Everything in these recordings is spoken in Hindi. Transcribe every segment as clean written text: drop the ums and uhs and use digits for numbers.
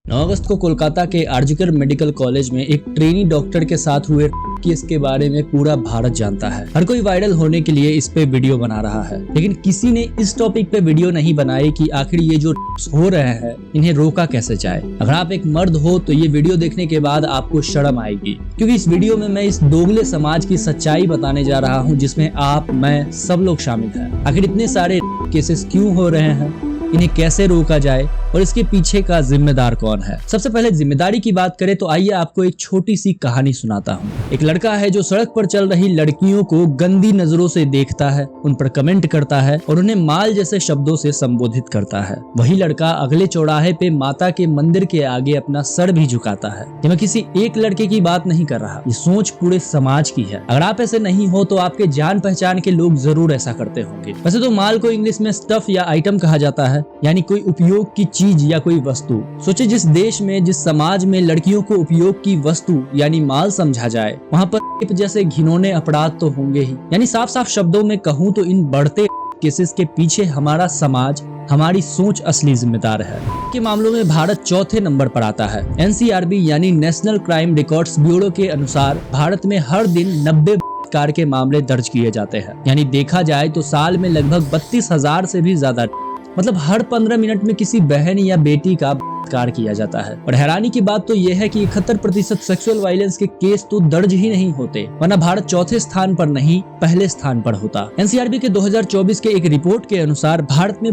9 अगस्त को कोलकाता के आरजीकर मेडिकल कॉलेज में एक ट्रेनी डॉक्टर के साथ हुए केस के बारे में पूरा भारत जानता है। हर कोई वायरल होने के लिए इस पे वीडियो बना रहा है, लेकिन किसी ने इस टॉपिक पे वीडियो नहीं बनाई कि आखिर ये जो हो रहे हैं इन्हें रोका कैसे जाए। अगर आप एक मर्द हो तो ये वीडियो देखने के बाद आपको शर्म आएगी, क्योंकि इस वीडियो में मैं इस दोगले समाज की सच्चाई बताने जा रहा हूँ जिसमें आप, मैं, सब लोग शामिल हैं। आखिर इतने सारे केसेस क्यों हो रहे हैं, इन्हें कैसे रोका जाए और इसके पीछे का जिम्मेदार कौन है। सबसे पहले जिम्मेदारी की बात करें तो आइए आपको एक छोटी सी कहानी सुनाता हूँ। एक लड़का है जो सड़क पर चल रही लड़कियों को गंदी नजरों से देखता है, उन पर कमेंट करता है और उन्हें माल जैसे शब्दों से संबोधित करता है। वही लड़का अगले चौराहे पे माता के मंदिर के आगे अपना सर भी झुकाता है। मैं किसी एक लड़के की बात नहीं कर रहा, ये सोच पूरे समाज की है। अगर आप ऐसे नहीं हो तो आपके जान पहचान के लोग जरूर ऐसा करते होंगे। वैसे तो माल को इंग्लिश में स्टफ या आइटम कहा जाता है, यानी कोई उपयोग की चीज या कोई वस्तु। सोचे जिस देश में, जिस समाज में लड़कियों को उपयोग की वस्तु यानी माल समझा जाए, वहाँ पर रेप जैसे घिनौने अपराध तो होंगे ही। यानी साफ साफ शब्दों में कहूँ तो इन बढ़ते केसेस के पीछे हमारा समाज, हमारी सोच असली जिम्मेदार है। के मामलों में भारत चौथे नंबर पर आता है। NCRB यानी नेशनल क्राइम रिकॉर्ड्स ब्यूरो के अनुसार भारत में हर दिन 90 कार के मामले दर्ज किए जाते हैं। यानी देखा जाए तो साल में लगभग 32,000 से भी ज्यादा, मतलब हर 15 मिनट में किसी बहन या बेटी का बलात्कार किया जाता है। और हैरानी की बात तो यह है कि 71% सेक्सुअल वायलेंस के केस तो दर्ज ही नहीं होते, वरना भारत चौथे स्थान पर नहीं पहले स्थान पर होता। NCRB के 2024 के एक रिपोर्ट के अनुसार भारत में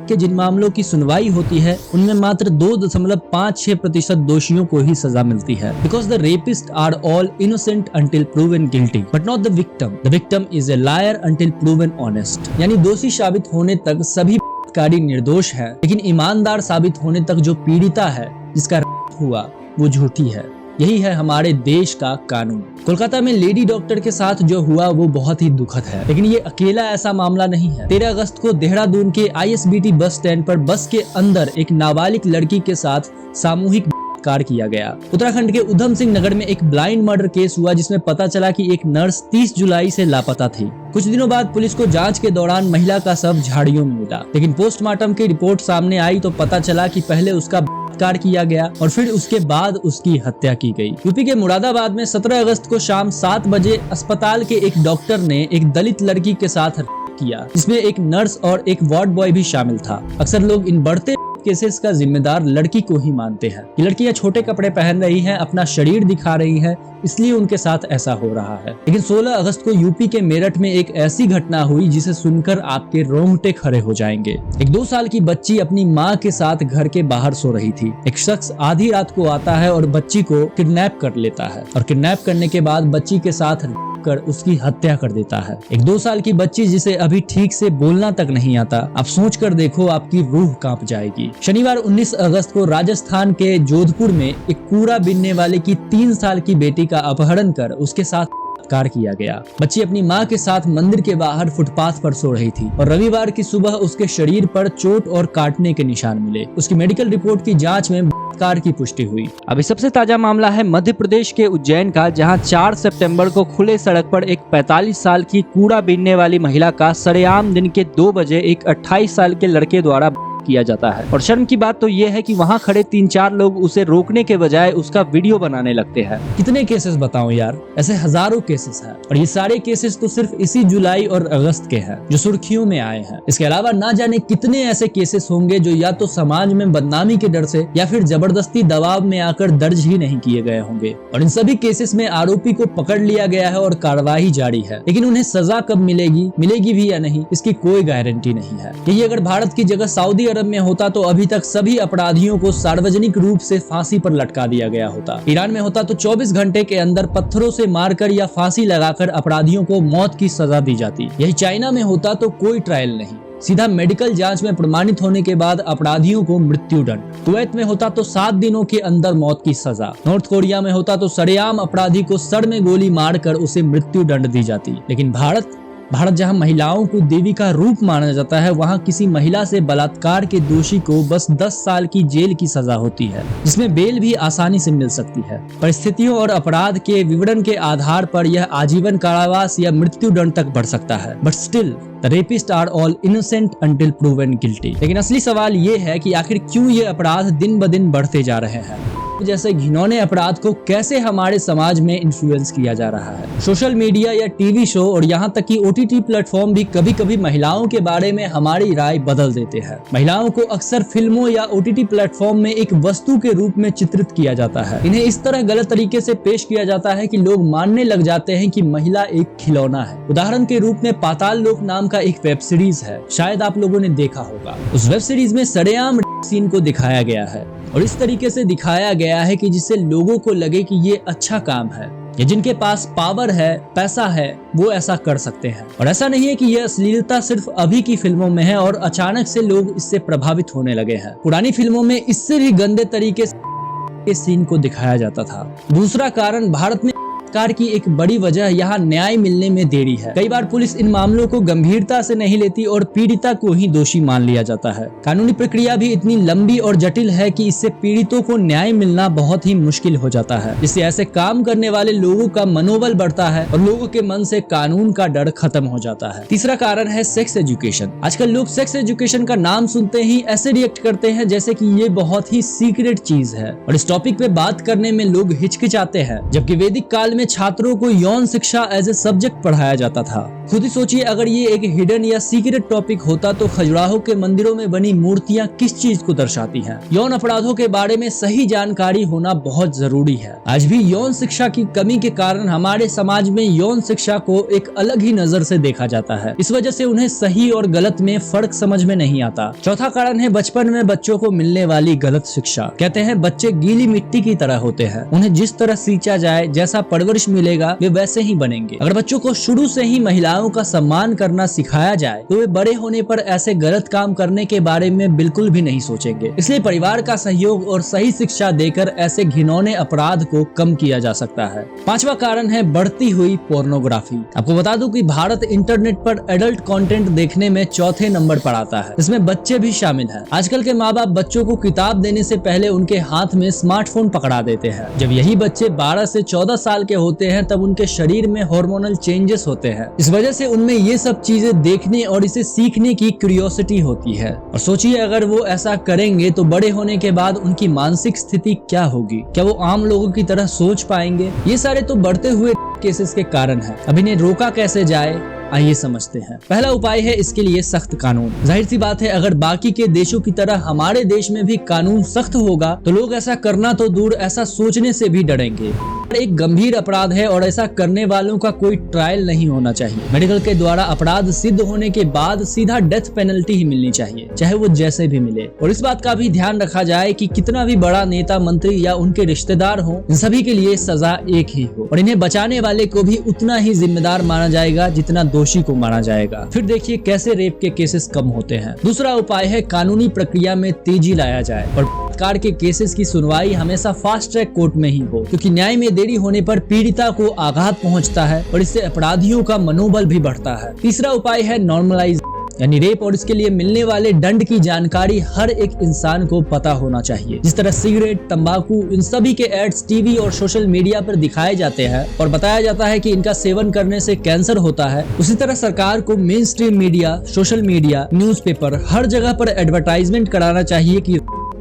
के जिन मामलों की सुनवाई होती है उनमें मात्र 2.56% दोषियों को ही सजा मिलती है। Because the rapist are all innocent until proven guilty but not the victim. The victim is a liar until proven honest. यानी दोषी साबित होने तक सभी बलात्कारी निर्दोष है, लेकिन ईमानदार साबित होने तक जो पीड़िता है, जिसका हुआ, वो झूठी है। यही है हमारे देश का कानून। कोलकाता में लेडी डॉक्टर के साथ जो हुआ वो बहुत ही दुखद है, लेकिन ये अकेला ऐसा मामला नहीं है। 13 अगस्त को देहरादून के ISBT बस स्टैंड पर बस के अंदर एक नाबालिग लड़की के साथ सामूहिक बलात्कार किया गया। उत्तराखंड के उधम सिंह नगर में एक ब्लाइंड मर्डर केस हुआ जिसमें पता चला कि एक नर्स 30 जुलाई से लापता थी। कुछ दिनों बाद पुलिस को जांच के दौरान महिला का शव झाड़ियों में मिला, लेकिन पोस्टमार्टम की रिपोर्ट सामने आई तो पता चला कि पहले उसका बलात्कार किया गया और फिर उसके बाद उसकी हत्या की गई। यूपी के मुरादाबाद में 17 अगस्त को शाम 7 बजे अस्पताल के एक डॉक्टर ने एक दलित लड़की के साथ किया, जिसमें एक नर्स और एक वार्ड बॉय भी शामिल था। अक्सर लोग इन बढ़ते केसेस का जिम्मेदार लड़की को ही मानते हैं। ये लड़कियां छोटे कपड़े पहन रही हैं, अपना शरीर दिखा रही हैं, इसलिए उनके साथ ऐसा हो रहा है। लेकिन 16 अगस्त को यूपी के मेरठ में एक ऐसी घटना हुई जिसे सुनकर आपके रोंगटे खड़े हो जाएंगे। एक 2 साल की बच्ची अपनी माँ के साथ घर के बाहर सो रही थी। एक शख्स आधी रात को आता है और बच्ची को किडनैप कर लेता है और किडनैप करने के बाद बच्ची के साथ कर उसकी हत्या कर देता है। एक 2 साल की बच्ची जिसे अभी ठीक से बोलना तक नहीं आता, आप सोच कर देखो, आपकी रूह कांप जाएगी। शनिवार 19 अगस्त को राजस्थान के जोधपुर में एक कूड़ा बीनने वाले की 3 साल की बेटी का अपहरण कर उसके साथ बलात्कार किया गया। बच्ची अपनी मां के साथ मंदिर के बाहर फुटपाथ पर सो रही थी और रविवार की सुबह उसके शरीर पर चोट और काटने के निशान मिले। उसकी मेडिकल रिपोर्ट की जांच में बलात्कार की पुष्टि हुई। अभी सबसे ताजा मामला है मध्य प्रदेश के उज्जैन का, जहां 4 सितंबर को खुले सड़क पर एक 45 साल की कूड़ा बीनने वाली महिला का सरेआम दिन के 2 बजे एक 28 साल के लड़के द्वारा किया जाता है। और शर्म की बात तो ये है कि वहाँ खड़े 3-4 लोग उसे रोकने के बजाय उसका वीडियो बनाने लगते हैं। कितने केसेस बताऊं यार, ऐसे हजारों केसेस हैं और ये सारे केसेस तो सिर्फ इसी जुलाई और अगस्त के हैं जो सुर्खियों में आए हैं। इसके अलावा ना जाने कितने ऐसे केसेस होंगे जो या तो समाज में बदनामी के डर से या फिर जबरदस्ती दबाव में आकर दर्ज ही नहीं किए गए होंगे। और इन सभी केसेस में आरोपी को पकड़ लिया गया है और कार्रवाई जारी है, लेकिन उन्हें सजा कब मिलेगी भी या नहीं, इसकी कोई गारंटी नहीं है। यही अगर भारत की जगह सऊदी अरब में होता तो अभी तक सभी अपराधियों को सार्वजनिक रूप से फांसी पर लटका दिया गया होता। ईरान में होता तो 24 घंटे के अंदर पत्थरों से मारकर या फांसी लगाकर अपराधियों को मौत की सजा दी जाती। यही चाइना में होता तो कोई ट्रायल नहीं, सीधा मेडिकल जांच में प्रमाणित होने के बाद अपराधियों को मृत्यु दंड। कुवैत में होता तो 7 दिनों के अंदर मौत की सजा। नॉर्थ कोरिया में होता तो सरेआम अपराधी को सर में गोली मारकर उसे मृत्यु दंड दी जाती। लेकिन भारत भारत जहां महिलाओं को देवी का रूप माना जाता है, वहां किसी महिला से बलात्कार के दोषी को बस 10 साल की जेल की सजा होती है, जिसमें बेल भी आसानी से मिल सकती है। परिस्थितियों और अपराध के विवरण के आधार पर यह आजीवन कारावास या मृत्यु दंड तक बढ़ सकता है। But still The rapists are all innocent until proven guilty। लेकिन असली सवाल ये है कि आखिर क्यों ये अपराध दिन ब दिन बढ़ते जा रहे हैं। जैसे घिनौने अपराध को कैसे हमारे समाज में इन्फ्लुएंस किया जा रहा है। सोशल मीडिया या टीवी शो और यहाँ तक कि OTT प्लेटफॉर्म भी कभी कभी महिलाओं के बारे में हमारी राय बदल देते हैं। महिलाओं को अक्सर फिल्मों या OTT प्लेटफॉर्म में एक वस्तु के रूप में चित्रित किया जाता है। इन्हें इस तरह गलत तरीके से पेश किया जाता है कि लोग मानने लग जाते हैं कि महिला एक खिलौना है। उदाहरण के रूप में पाताल लोक नाम का एक वेब सीरीज है, शायद आप लोगों ने देखा होगा। उस वेब सीरीज में सरेआम सीन को दिखाया गया है और इस तरीके से दिखाया गया है कि जिससे लोगों को लगे कि ये अच्छा काम है, या जिनके पास पावर है, पैसा है, वो ऐसा कर सकते हैं। और ऐसा नहीं है कि यह अश्लीलता सिर्फ अभी की फिल्मों में है और अचानक से लोग इससे प्रभावित होने लगे हैं। पुरानी फिल्मों में इससे भी गंदे तरीके से सीन को दिखाया जाता था। दूसरा कारण, भारत में कार की एक बड़ी वजह यहाँ न्याय मिलने में देरी है। कई बार पुलिस इन मामलों को गंभीरता से नहीं लेती और पीड़िता को ही दोषी मान लिया जाता है। कानूनी प्रक्रिया भी इतनी लंबी और जटिल है कि इससे पीड़ितों को न्याय मिलना बहुत ही मुश्किल हो जाता है, जिससे ऐसे काम करने वाले लोगों का मनोबल बढ़ता है और लोगों के मन से कानून का डर खत्म हो जाता है। तीसरा कारण है सेक्स एजुकेशन। आजकल लोग सेक्स एजुकेशन का नाम सुनते ही ऐसे रिएक्ट करते हैं जैसे कि ये बहुत ही सीक्रेट चीज है और इस टॉपिक पे बात करने में लोग हिचकिचाते हैं, जबकि वैदिक काल में छात्रों को यौन शिक्षा एज ए सब्जेक्ट पढ़ाया जाता था। खुद ही सोचिए, अगर ये एक हिडन या सीक्रेट टॉपिक होता तो खजुराहो के मंदिरों में बनी मूर्तियां किस चीज को दर्शाती हैं? यौन अपराधों के बारे में सही जानकारी होना बहुत जरूरी है। आज भी यौन शिक्षा की कमी के कारण हमारे समाज में यौन शिक्षा को एक अलग ही नजर से देखा जाता है। इस वजह से उन्हें सही और गलत में फर्क समझ में नहीं आता। चौथा कारण है बचपन में बच्चों को मिलने वाली गलत शिक्षा। कहते हैं बच्चे गीली मिट्टी की तरह होते हैं, उन्हें जिस तरह सींचा जाए, जैसा परवरिश मिलेगा, वे वैसे ही बनेंगे। अगर बच्चों को शुरू से ही महिलाओं का सम्मान करना सिखाया जाए तो वे बड़े होने पर ऐसे गलत काम करने के बारे में बिल्कुल भी नहीं सोचेंगे। इसलिए परिवार का सहयोग और सही शिक्षा देकर ऐसे घिनौने अपराध को कम किया जा सकता है। पांचवा कारण है बढ़ती हुई पोर्नोग्राफी। आपको बता दूं कि भारत इंटरनेट पर एडल्ट कंटेंट देखने में चौथे नंबर पर आता है, इसमें बच्चे भी शामिल हैं। आजकल के माँ बाप बच्चों को किताब देने से पहले उनके हाथ में स्मार्टफोन पकड़ा देते हैं। जब यही बच्चे 12 से 14 साल के होते हैं तब उनके शरीर में हार्मोनल चेंजेस होते हैं। इस वजह से उनमें ये सब चीजें देखने और इसे सीखने की क्यूरियोसिटी होती है। और सोचिए, अगर वो ऐसा करेंगे तो बड़े होने के बाद उनकी मानसिक स्थिति क्या होगी? क्या वो आम लोगों की तरह सोच पाएंगे? ये सारे तो बढ़ते हुए केसेस के कारण है। अब इन्हें रोका कैसे जाए, आइए समझते हैं। पहला उपाय है इसके लिए सख्त कानून। जाहिर सी बात है, अगर बाकी के देशों की तरह हमारे देश में भी कानून सख्त होगा तो लोग ऐसा करना तो दूर, ऐसा सोचने से भी डरेंगे। एक गंभीर अपराध है और ऐसा करने वालों का कोई ट्रायल नहीं होना चाहिए। मेडिकल के द्वारा अपराध सिद्ध होने के बाद सीधा डेथ पेनल्टी ही मिलनी चाहिए, चाहे वो जैसे भी मिले। और इस बात का भी ध्यान रखा जाए कि कितना भी बड़ा नेता, मंत्री या उनके रिश्तेदार हो, इन सभी के लिए सजा एक ही हो और इन्हें बचाने वाले को भी उतना ही जिम्मेदार माना जाएगा जितना दोषी को माना जाएगा। फिर देखिए कैसे रेप के केसेस कम होते हैं। दूसरा उपाय है कानूनी प्रक्रिया में तेजी लाया जाए और बलात्कार के केसेस की सुनवाई हमेशा फास्ट ट्रैक कोर्ट में ही हो, क्योंकि न्याय में देरी होने पर पीड़िता को आघात पहुंचता है और इससे अपराधियों का मनोबल भी बढ़ता है। तीसरा उपाय है नॉर्मलाइज, यानी रेप और इसके लिए मिलने वाले दंड की जानकारी हर एक इंसान को पता होना चाहिए। जिस तरह सिगरेट, तंबाकू, इन सभी के एड्स टीवी और सोशल मीडिया पर दिखाए जाते हैं और बताया जाता है कि इनका सेवन करने से कैंसर होता है, उसी तरह सरकार को mainstream media, social media, newspaper, हर जगह पर एडवर्टाइजमेंट कराना चाहिए कि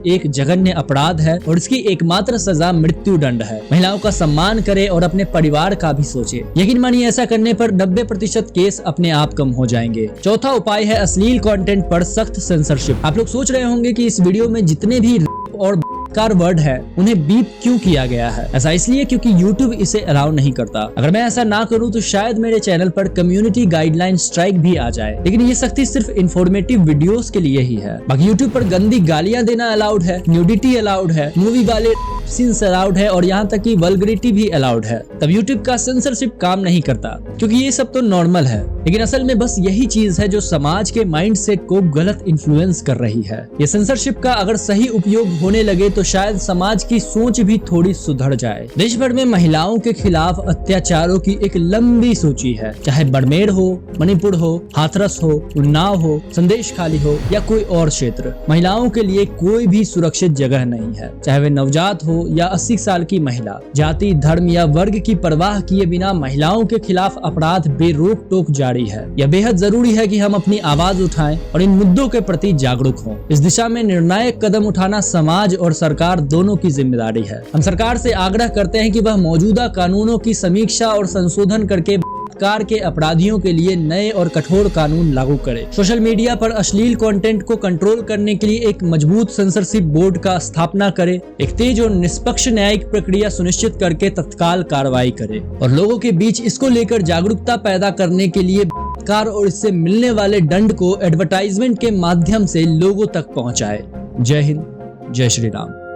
एक जघन्य अपराध है और इसकी एकमात्र सजा मृत्यु दंड है। महिलाओं का सम्मान करे और अपने परिवार का भी सोचे। यकीन मानिए, ऐसा करने पर 90% केस अपने आप कम हो जाएंगे। चौथा उपाय है अश्लील कंटेंट पर सख्त सेंसरशिप। आप लोग सोच रहे होंगे कि इस वीडियो में जितने भी और कार वर्ड है उन्हें बीप क्यों किया गया है? ऐसा इसलिए क्योंकि YouTube इसे अलाउ नहीं करता। अगर मैं ऐसा ना करूं तो शायद मेरे चैनल पर कम्युनिटी गाइडलाइन स्ट्राइक भी आ जाए, लेकिन ये सख्ती सिर्फ इंफॉर्मेटिव वीडियोस के लिए ही है। बाकी YouTube पर गंदी गालियां देना अलाउड है, न्यूडिटी अलाउड है, मूवी वाले सीन्स अलाउड है और यहाँ तक कि वल्गरिटी भी अलाउड है, तब यूट्यूब का सेंसरशिप काम नहीं करता, क्योंकि ये सब तो नॉर्मल है। लेकिन असल में बस यही चीज है जो समाज के माइंडसेट को गलत इन्फ्लुएंस कर रही है। ये सेंसरशिप का अगर सही उपयोग होने लगे तो शायद समाज की सोच भी थोड़ी सुधर जाए। देश भर में महिलाओं के खिलाफ अत्याचारों की एक लंबी सूची है, चाहे बाड़मेर हो, मणिपुर हो, हाथरस हो, उन्नाव हो, संदेशखाली हो या कोई और क्षेत्र। महिलाओं के लिए कोई भी सुरक्षित जगह नहीं है, चाहे वे नवजात हो या 80 साल की महिला। जाति, धर्म या वर्ग की परवाह किए बिना महिलाओं के खिलाफ अपराध बेरोक टोक जारी है। यह बेहद जरूरी है कि हम अपनी आवाज उठाएं और इन मुद्दों के प्रति जागरूक हों। इस दिशा में निर्णायक कदम उठाना समाज और सरकार दोनों की जिम्मेदारी है। हम सरकार से आग्रह करते हैं कि वह मौजूदा कानूनों की समीक्षा और संशोधन करके बलात्कार के अपराधियों के लिए नए और कठोर कानून लागू करे। सोशल मीडिया पर अश्लील कंटेंट को कंट्रोल करने के लिए एक मजबूत सेंसरशिप बोर्ड का स्थापना करे। एक तेज और निष्पक्ष न्यायिक प्रक्रिया सुनिश्चित करके तत्काल कार्रवाई करे और लोगों के बीच इसको लेकर जागरूकता पैदा करने के लिए बलात्कार और इससे मिलने वाले दंड को एडवर्टाइजमेंट के माध्यम से लोगों तक पहुंचाए। जय हिंद, जय श्री राम।